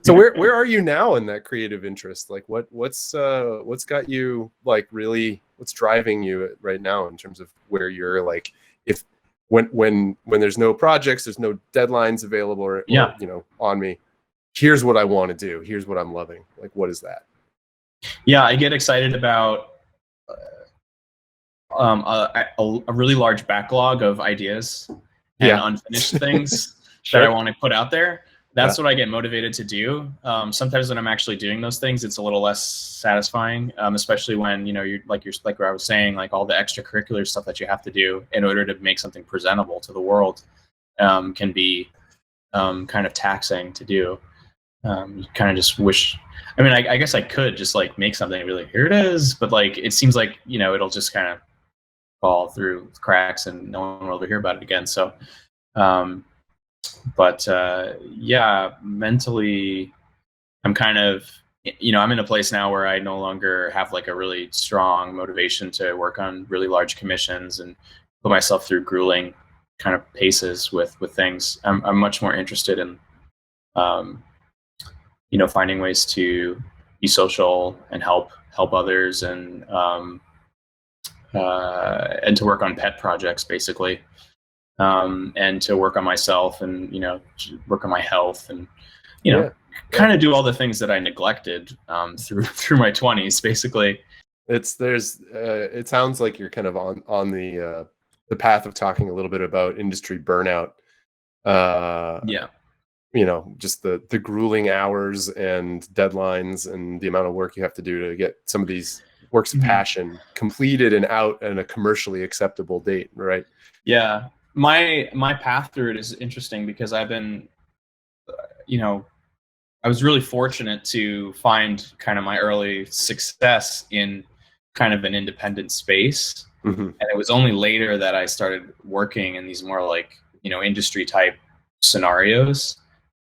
So where are you now in that creative interest? Like what's got you like really, what's driving you right now in terms of where you're like, if when there's no projects, there's no deadlines available or Yeah. you know, on me, here's what I want to do, here's what I'm loving. Like what is that? Yeah, I get excited about a really large backlog of ideas and unfinished things Sure. that I want to put out there. That's Yeah. what I get motivated to do. Sometimes when I'm actually doing those things, it's a little less satisfying, especially when, you know, you're like where I was saying, like all the extracurricular stuff that you have to do in order to make something presentable to the world can be kind of taxing to do. You kind of just wish. I mean, I guess I could just like make something and be like, here it is, but like it seems like, you know, it'll just kind of fall through cracks and no one will ever hear about it again. So, yeah, mentally, I'm kind of, you know, I'm in a place now where I no longer have like a really strong motivation to work on really large commissions and put myself through grueling kind of paces with things. I'm much more interested in, you know, finding ways to be social and help others and to work on pet projects basically. And to work on myself and, you know, work on my health and, you know, kind of do all the things that I neglected through my 20s, basically. It sounds like you're kind of on the path of talking a little bit about industry burnout. Yeah. You know, just the grueling hours and deadlines and the amount of work you have to do to get some of these works of passion completed and out at a commercially acceptable date, right? Yeah. My path through it is interesting because I've been, you know, I was really fortunate to find kind of my early success in kind of an independent space. And it was only later that I started working in these more like, you know, industry type scenarios.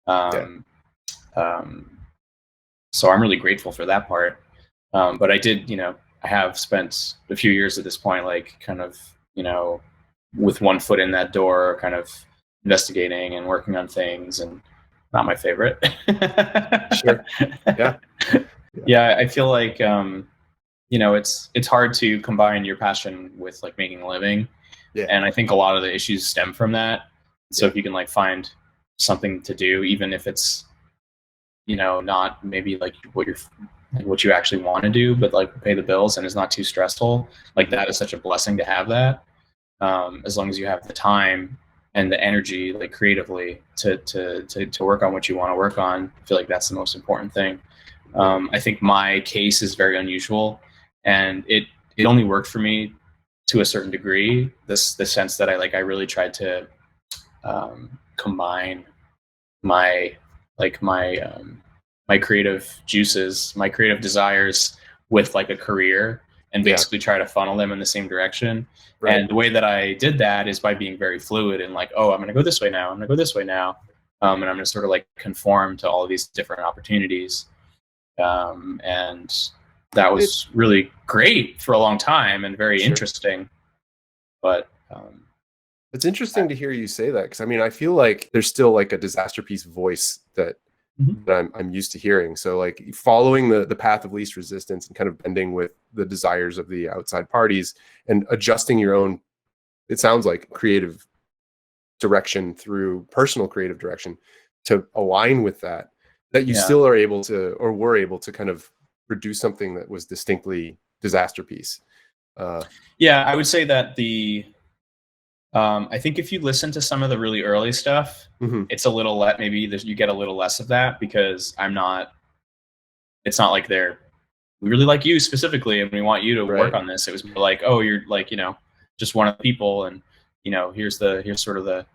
So I'm really grateful for that part. But I did, you know, I have spent a few years at this point, like kind of, you know, with one foot in that door, kind of investigating and working on things, and not my favorite. Sure. Yeah. I feel like, you know, it's hard to combine your passion with like making a living. Yeah. And I think a lot of the issues stem from that. So if you can like find something to do, even if it's, you know, not maybe like what you actually want to do, but like pay the bills and it's not too stressful, like that is such a blessing to have that. As long as you have the time and the energy, like creatively, to work on what you want to work on, I feel like that's the most important thing. I think my case is very unusual, and it only worked for me to a certain degree. The sense that I really tried to combine my creative juices, my creative desires with like a career, and basically try to funnel them in the same direction. Right. And the way that I did that is by being very fluid and like, oh, I'm going to go this way now. I'm going to go this way now. And I'm going to sort of like conform to all of these different opportunities. And that was really great for a long time and very interesting. But it's interesting to hear you say that, because I mean, I feel like there's still like a Disasterpeace voice that I'm used to hearing. So like following the path of least resistance and kind of bending with the desires of the outside parties and adjusting your own, it sounds like, creative direction through personal creative direction to align with that you still are able to, or were able to, kind of produce something that was distinctly Disasterpeace. Yeah, I would say that I think if you listen to some of the really early stuff, it's a little maybe you get a little less of that, because it's not like we really like you specifically and we want you to work on this. It was more like, oh, you're like, you know, just one of the people, and, you know, here's sort of the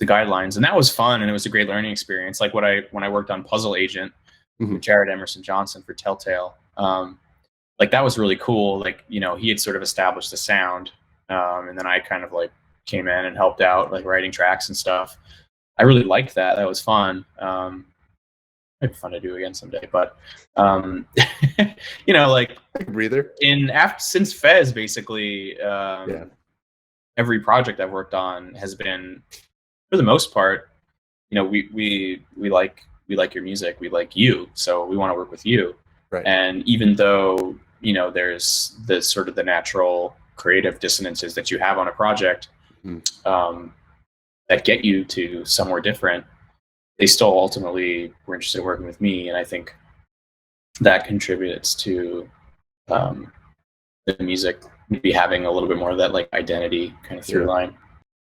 guidelines. And that was fun, and it was a great learning experience. Like when I worked on Puzzle Agent with Jared Emerson Johnson for Telltale, like that was really cool. Like, you know, he had sort of established the sound, and then I kind of like came in and helped out, like writing tracks and stuff. I really liked that. That was fun. It'd be fun to do again someday. But you know, like breather since Fez, basically, every project I've worked on has been, for the most part, you know, we like we like your music, we like you, so we want to work with you. Right. And even though, you know, there's the sort of the natural creative dissonances that you have on a project, that get you to somewhere different, they still ultimately were interested in working with me. And I think that contributes to the music maybe having a little bit more of that like identity kind of through line.